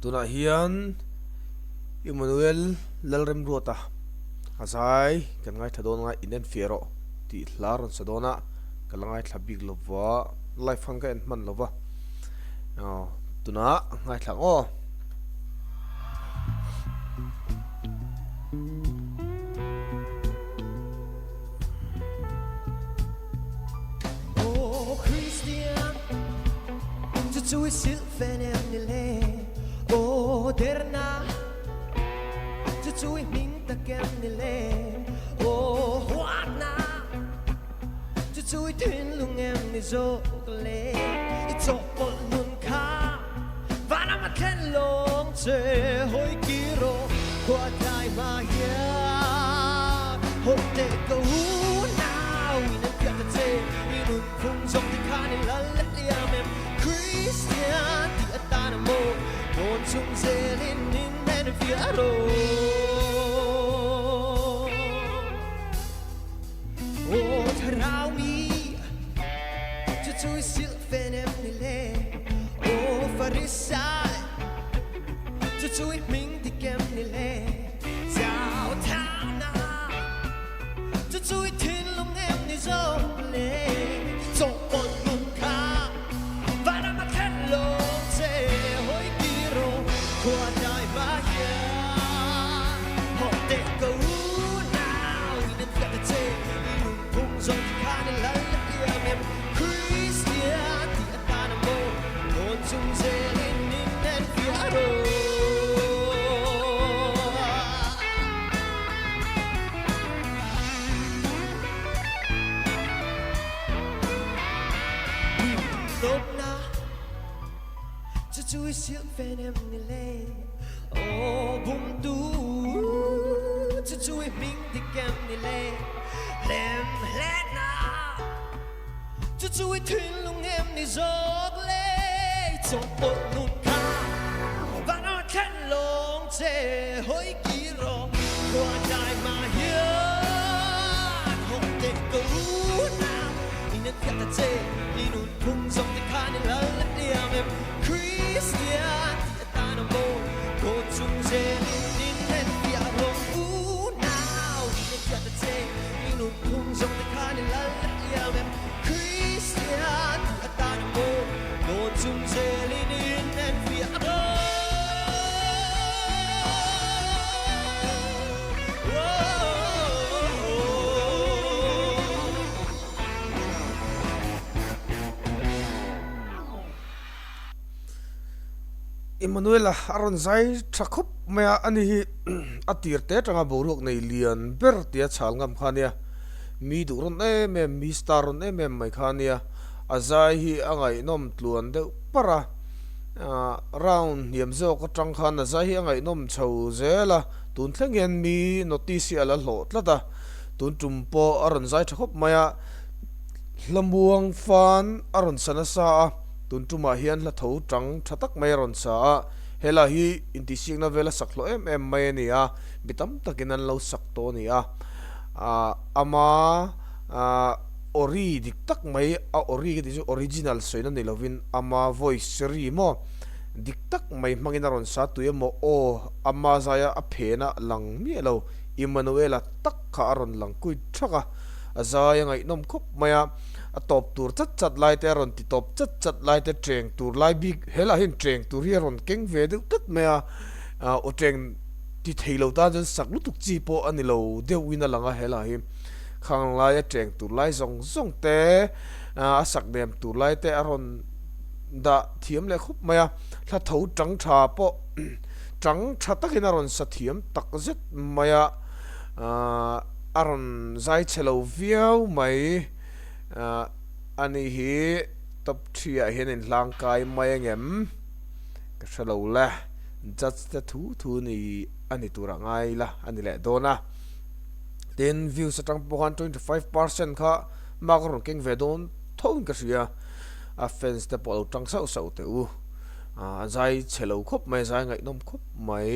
tuna hian Emmanuel lalrem ruata asai kan ngai thadon ngai inen fiero ti hlar sadona kalangai thabik lova life hanga en man lova tuna ngai thlang o Chui silfen em nile o derna chui ming ta kem nile o huana chui tin lung em ni zo le it's all nun kha vana ma ken long che hoi kiro kwa dai ma ya ho te go now in a kat te in un fung zong ti kha ni la le liam em Christian di atanamo non chung zelin in men fiaro oh tarau mi chui silfen em nile oh farisai chui ming di kem nile giao thao na chui tin lung em ni zo le zo on lung kha vana ma ken long che hoi kiro kwa dai ba ya ho te go now in the kat te in pung zong kha ni la ya mem Christian di atanamo non chung ze in nen fiaro chui silfen em nile oh bum tu chui ming di kem nile lem let na chui thuyền lung em ni zog le cho bột nun kha và nó khen long che hoi kiro qua dai ma hian hong te go na in a kat te in un pung zong ti kha ni la le diam em Christian di atanamo ko chung ze in nen fiaro now in a kat te in un pung zong ti kha ni la le diam em Christian di atanamo ko chung ze in nen fiaro Emmanuel aron zai thakhup maya ani hi atirte tanga borok nei lian ber tia chalngam khania mi duron mi staron mai khania azai hi angai nom tluan de para round yemzo ko tang khan azai hi angai nom chho zela tun thlenghen mi notice ala hlo tlata tun tumpo aron zai thakhup maya lambuang fan aron sanasa tuntuma hian la tho tang thatak mai ron sa hela hi intising na vela saklo em mai nia bitam takinan lo sakto nia ama ori dik tak mai ori ge disu original soina ni lovin ama voice ri mo dik tak mai mangina ron sa tu mo o ama zaya a phena lang mi lo Emmanuela tak kha ron lang kui thaka azaya ngai nom khop maya a top tur chat lai te ron ti top chat lai te treng tur lai big hela hin treng tur hi ron keng ve de tat maya o treng ti theilo ta jan sak lu tuk chi po ani lo de wina langa hela hi khang lai a treng tur lai zong zong te a sak dem tur lai te aron da thiam le khup maya thla tho tang tha po tang tha takin aron sa thiam tak zet maya aron zai chelo viau mai ani hi top 3 hian in lang kai mai ngem ka chelo la just the thu ni ani tura ngai la ani le dona then view satang 125% kha makron king vedon thon ka ria a fence te pol tang sau sau te u zai chelo khop mai zai ngai nom khop mai